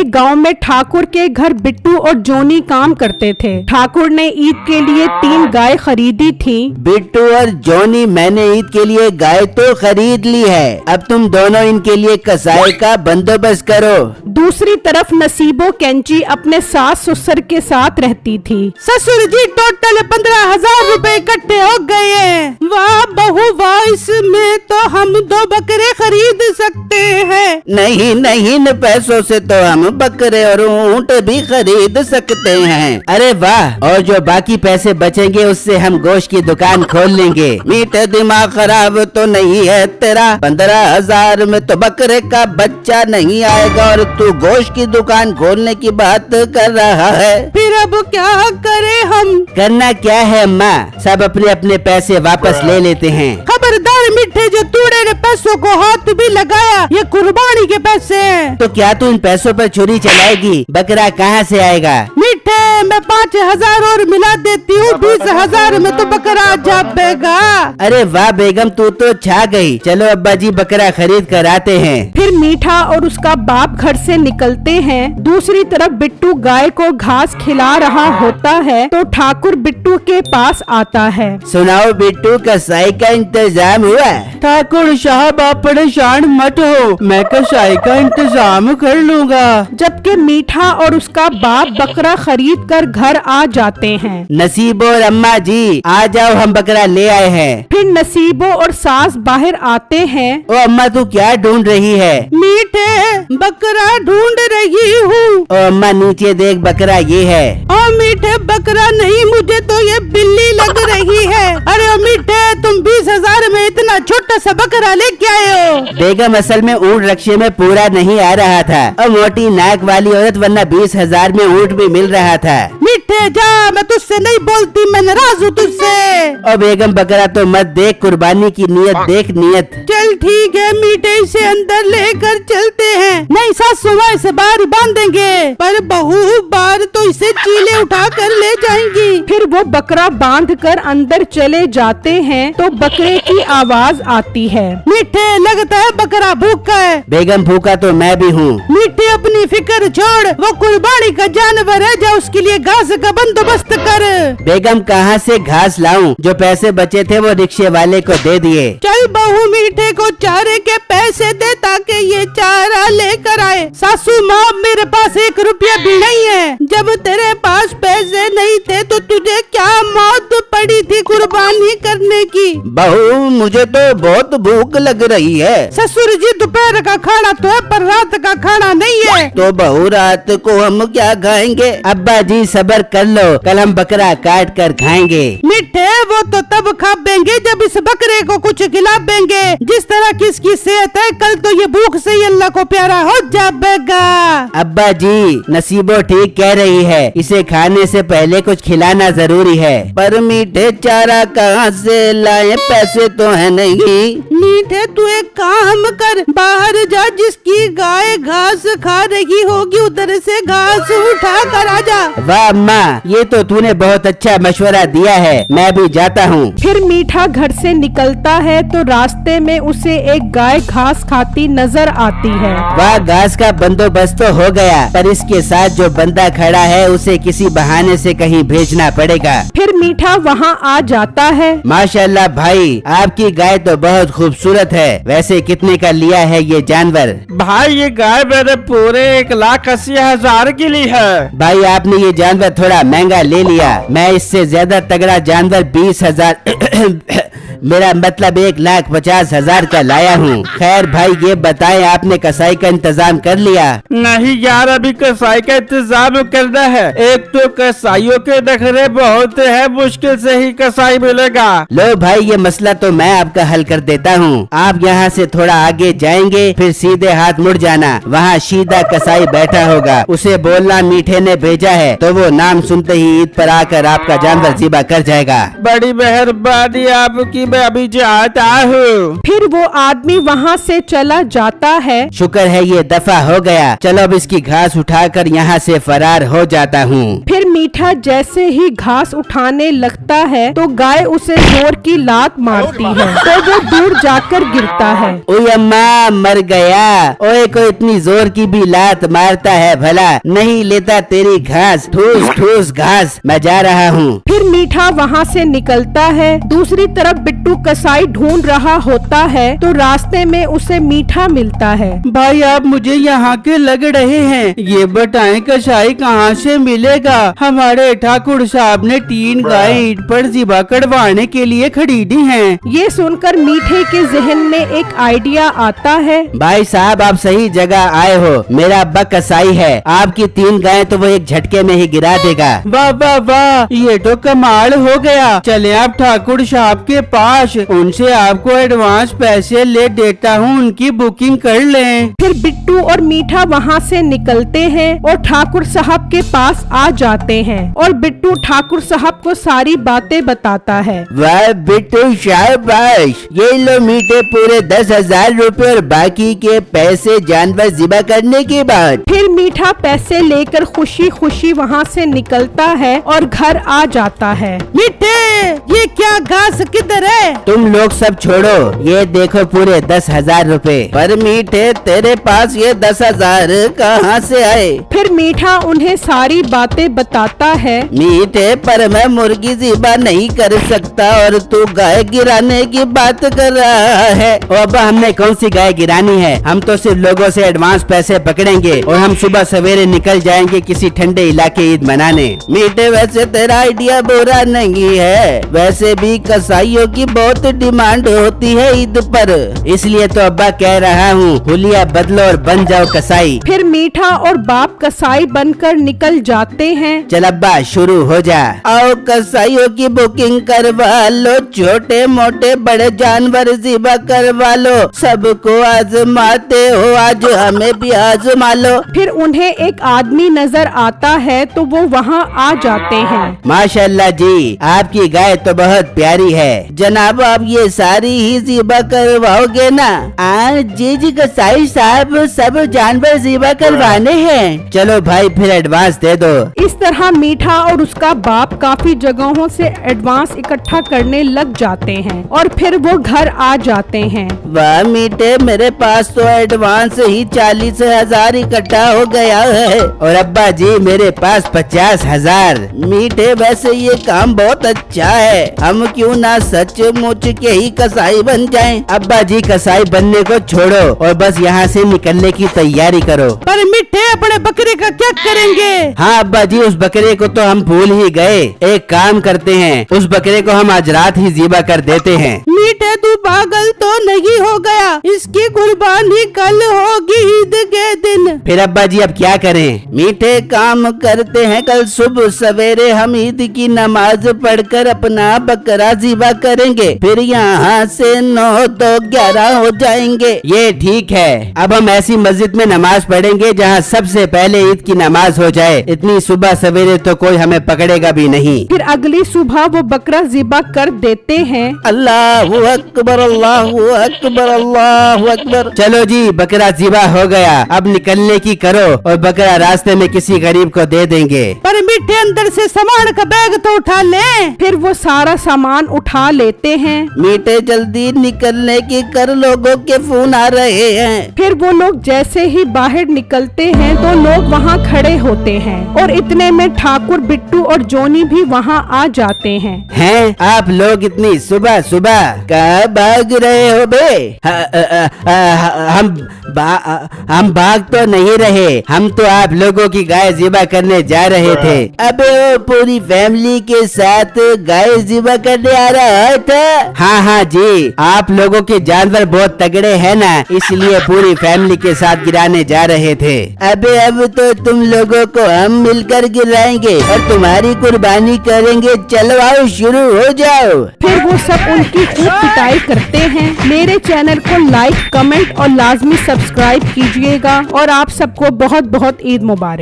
एक गांव में ठाकुर के घर बिट्टू और जोनी काम करते थे। ठाकुर ने ईद के लिए 3 गाय खरीदी थी। बिट्टू और जोनी, मैंने ईद के लिए गाय तो खरीद ली है, अब तुम दोनों इनके लिए कसाई का बंदोबस्त करो। दूसरी तरफ नसीबो कैंची अपने सास ससुर के साथ रहती थी। ससुर जी, टोटल 15,000 रुपए इकट्ठे हो गए हैं। वाह बहू वाह, इसमें तो हम 2 बकरे खरीद सकते हैं। नहीं नहीं, इन पैसों से तो हम बकरे और ऊँट भी खरीद सकते हैं। अरे वाह, और जो बाकी पैसे बचेंगे उससे हम गोश्त की दुकान खोल लेंगे। मीठे, दिमाग खराब तो नहीं है तेरा? 15,000 में तो बकरे का बच्चा नहीं आएगा और तू गोश्त की दुकान खोलने की बात कर रहा है। फिर अब क्या करें हम? करना क्या है अम्मा, सब अपने अपने पैसे वापस ले लेते हैं। खबरदार मीठे, जो तूने ने पैसों को हाथ भी लगाया, ये कुर्बानी के पैसे हैं। तो क्या तू इन पैसों पर छुरी चलाएगी? बकरा कहाँ से आएगा? मीठे, मैं 5,000 और मिला देती हूँ, 20,000 में तो बकरा जापेगा। अरे वाह बेगम, तू तो छा गई। चलो अब्बा जी बकरा खरीद कर आते हैं। फिर मीठा और उसका बाप घर से निकलते हैं। दूसरी तरफ बिट्टू गाय को घास खिला रहा होता है तो ठाकुर बिट्टू के पास आता है। सुनाओ बिट्टू, कसाई का इंतजाम हुआ? ठाकुर साहब, आप परेशान मत हो, मैं कसाई का इंतजाम कर लूँगा। जबकि मीठा और उसका बाप बकरा खरीद कर घर आ जाते हैं। नसीबो और अम्मा जी, आ जाओ, हम बकरा ले आए हैं। फिर नसीबो और सास बाहर आते हैं। ओ अम्मा, तू क्या ढूंढ रही है? मीठे, बकरा ढूंढ रही हूँ। ओ अम्मा, नीचे देख, बकरा ये है। ओ मीठे, बकरा नहीं, मुझे तो ये बिल्ली लग रही है। अरे ओ मीठे, तुम 20,000 में इतना छोटा सा बकरा लेके आए हो? बेगम, असल में ऊँट रक्शे में पूरा नहीं आ रहा था और मोटी नाक वाली औरत, वरना 20,000 में ऊँट भी मिल रहा था। मीठे जा, मैं तुझसे नहीं बोलती, मैं नाराज हूँ तुझसे। ओ बेगम, बकरा तो मत देख, कुर्बानी की नियत देख, नियत। चल ठीक है मीठे, इसे अंदर लेकर चलते हैं। नहीं सासू माँ, इसे बाहर बांधेंगे, पर बहू बाहर तो इसे चीले उठा कर ले जाएंगी। फिर वो बकरा बांध कर अंदर चले जाते हैं तो बकरे की आवाज आती है। मीठे, लगता है बकरा भूखा है। बेगम, भूखा तो मैं भी हूँ। मीठे, अपनी फिक्र छोड़, वो कुर्बानी का जानवर है, जा उसके लिए घास का बंदोबस्त कर। बेगम, कहाँ से घास लाऊं? जो पैसे बचे थे वो रिक्शे वाले को दे दिए। चल बहू, मीठे को चारे के पैसे दे ताकि ये चारा लेकर आए। सासू माँ, मेरे पास 1 रुपया भी नहीं है। जब तेरे पास पैसे नहीं थे तो तुझे क्या मौत पड़ी थी कुर्बानी करने की? बहू, मुझे तो बहुत भूख लग रही है। ससुर जी, दोपहर का खाना तो है पर रात का खाना नहीं है। तो बहू, रात को हम क्या खाएंगे? अब्बा जी सब्र कर लो, कल हम बकरा काट कर खाएंगे। मीठे, वो तो तब खाएंगे जब इस बकरे को कुछ खिलाएंगे। जिस तरह की इसकी सेहत है, कल तो ये भूख से ही अल्लाह को प्यारा हो जाएगा। अब्बा जी, नसीबो ठीक कह रही है, इसे खाने से पहले कुछ खिलाना जरूरी है। पर मीठे, चारा कहाँ से लाए? पैसे तो है नहीं। मीठे, तू एक काम कर, बाहर जा, जिसकी गाय घास खा रही होगी उधर से घास उठा कर आ जा। वाह अम्मा, ये तो तूने बहुत अच्छा मशवरा दिया है, मैं भी जाता हूँ। फिर मीठा घर से निकलता है तो रास्ते में उसे एक गाय घास खाती नजर आती है। वाह, घास का बंदोबस्त तो हो गया, पर इसके साथ जो बंदा खड़ा है उसे किसी बहाने से कहीं भेजना पड़ेगा। फिर मीठा वहाँ आ जाता है। माशाल्लाह भाई, आपकी गाय तो बहुत खूबसूरत है। वैसे कितने का लिया है ये जानवर? भाई, ये गाय मैंने पूरे 1,80,000 की ली है। भाई, आपने ये जानवर थोड़ा महंगा ले लिया। मैं इससे ज्यादा तगड़ा जानवर 20,000 मेरा मतलब 1,50,000 का लाया हूँ। खैर भाई, ये बताएं, आपने कसाई का इंतजाम कर लिया? नहीं यार, अभी कसाई का इंतजाम करना है। एक तो कसाईयों के नखरे बहुत है, मुश्किल से ही कसाई मिलेगा। लो भाई, ये मसला तो मैं आपका हल कर देता हूँ। आप यहाँ से थोड़ा आगे जाएंगे, फिर सीधे हाथ मुड़ जाना, वहाँ सीधा कसाई बैठा होगा। उसे बोलना मीठे ने भेजा है, तो वो नाम सुनते ही ईद पर आकर आपका जानवर ज़िबा कर जाएगा। बड़ी मेहरबानी आपकी, मैं अभी जाता हूँ। फिर वो आदमी वहाँ से चला जाता है। शुक्र है ये दफा हो गया। चलो अब इसकी घास उठाकर यहाँ से फरार हो जाता हूँ। फिर मीठा जैसे ही घास उठाने लगता है तो गाय उसे जोर की लात मारती है तो वो दूर जाकर गिरता है। ओए अम्मा मर गया। ओए कोई इतनी जोर की भी लात मारता है भला? नहीं लेता तेरी घास, ठूस ठूस घास, मैं जा रहा हूँ। फिर मीठा वहाँ से निकलता है। दूसरी तरफ बिट्टू कसाई ढूंढ रहा होता है तो रास्ते में उसे मीठा मिलता है। भाई आप मुझे यहाँ के लग रहे हैं, ये बताएं कसाई कहाँ से मिलेगा? हमारे ठाकुर साहब ने 3 गाय ईद पर ज़िबा करवाने के लिए खरीदी हैं। ये सुनकर मीठे के जहन में एक आइडिया आता है। भाई साहब आप सही जगह आए हो। मेरा अब्बा कसाई है, आपकी 3 गायें तो वो एक झटके में ही गिरा देगा। वाह वाह वाह, ये तो कमाल हो गया। चले आप ठाकुर साहब के पास, उनसे आपको एडवांस पैसे ले देता हूँ, उनकी बुकिंग कर लें। फिर बिट्टू और मीठा वहाँ से निकलते हैं और ठाकुर साहब के पास आ जाते हैं और बिट्टू ठाकुर साहब को सारी बातें बताता है। वाह बिट्टू शाबाश, ये लो मीठे पूरे 10,000 रूपए और बाकी के पैसे जानवर ज़िबा करने के बाद। फिर मीठा पैसे लेकर खुशी खुशी वहाँ से निकलता है और घर आ जाता है। मीठे, ये क्या घास किधर है? तुम लोग सब छोड़ो, ये देखो पूरे 10,000 रूपए। पर मीठे तेरे पास ये 10,000 कहाँ से आए? फिर मीठा उन्हें सारी बातें बताता है। मीठे पर मैं मुर्गी ज़िबा नहीं कर सकता और तू गाय गिराने की बात कर रहा है। अब हमने कौन सी गाय गिरानी है? हम तो सिर्फ लोगों से एडवांस पैसे पकड़ेंगे और हम सुबह सवेरे निकल जाएंगे किसी ठंडे इलाके ईद मनाने। मीठे वैसे तेरा आइडिया बुरा नहीं है, वैसे भी कसाईयों की बहुत डिमांड होती है ईद पर, इसलिए तो अब्बा कह रहा हूँ हुलिया बदलो और बन जाओ कसाई। फिर मीठा और बाप कसाई बनकर निकल जाते हैं। चल अब्बा शुरू हो जा। आओ कसाईयों की बुकिंग करवा लो, छोटे मोटे बड़े जानवर ज़िबा करवा लो, सबको आजमाते हो, आज हमें भी आजमा लो। फिर उन्हें एक आदमी नजर आता है तो वो वहाँ आ जाते हैं। माशाल्लाह जी, आपकी गाय तो बहुत प्यारी है। जनाब आप ये सारी ही ज़िबा करवाओगे ना? जी जी कसाई साहब, सब जानवर ज़िबा करवाने हैं। चलो भाई फिर एडवांस दे दो। इस तरह मीठा और उसका बाप काफी जगहों से एडवांस इकट्ठा करने लग जाते हैं और फिर वो घर आ जाते हैं। वाह मीठे, मेरे पास तो एडवांस ही 40,000 इकट्ठा हो गया है और अब्बा जी मेरे पास 50,000। मीठे वैसे ये काम बहुत अच्छा है, हम क्यों ना सचमुच के ही कसाई बन जाएं? अब्बा जी कसाई बनने को छोड़ो और बस यहाँ से निकलने की तैयारी करो। पर मीठे अपने बकरे का क्या करेंगे? हाँ अब्बा जी, उस बकरे को तो हम भूल ही गए। एक काम करते हैं, उस बकरे को हम आज रात ही ज़िबा कर देते हैं। मीठे तू पागल तो नहीं हो गया? इसकी कुर्बानी कल होगी ईद के दिन। फिर अब्बा जी अब क्या करें? मीठे काम करते हैं, कल सुबह सवेरे हम ईद की नमाज पढ़कर अपना बकरा ज़िबा करेंगे, फिर यहाँ से 9 तो 11 हो जाएंगे। ये ठीक है। अब हम ऐसी मस्जिद में नमाज पढ़ेंगे जहाँ सबसे पहले ईद की नमाज हो जाए। इतनी सुबह सवेरे तो कोई हमें पकड़ेगा भी नहीं। फिर अगली सुबह वो बकरा ज़िबा कर देते हैं। अल्लाहु अकबर, अल्लाहु अकबर, अल्लाहु अकबर। चलो जी बकरा ज़िबा हो गया, अब निकलने की करो और बकरा रास्ते में किसी गरीब को दे देंगे। पर मीठे अंदर से सामान का बैग तो उठा ले। फिर वो सारा सामान उठा लेते हैं। मीठे जल्दी निकलने की कर, लोगों के फोन आ रहे हैं। फिर वो लोग जैसे ही बाहर निकलते हैं तो लोग वहाँ खड़े होते हैं और इतने में ठाकुर, बिट्टू और जोनी भी वहाँ आ जाते हैं। हैं आप लोग इतनी सुबह सुबह कहाँ भाग रहे हो बे? हम भाग तो नहीं रहे, हम तो आप लोगों की गाय ज़िबा करने जा रहे थे। अबे वो पूरी फैमिली के साथ गाय ज़िबा करने आ रहा था? हाँ जी, आप लोगों के जानवर बहुत तगड़े हैं ना, इसलिए पूरी फैमिली के साथ गिराने जा रहे थे। अबे अब तो तुम लोगों को हम मिलकर गिराएंगे और तुम्हारी कुर्बानी करेंगे। चलो आओ शुरू हो जाओ। फिर वो सब उनकी खूब पिटाई करते हैं। मेरे चैनल को लाइक, कमेंट और लाजमी सब्सक्राइब कीजिएगा और आप सबको बहुत बहुत ईद मुबारक।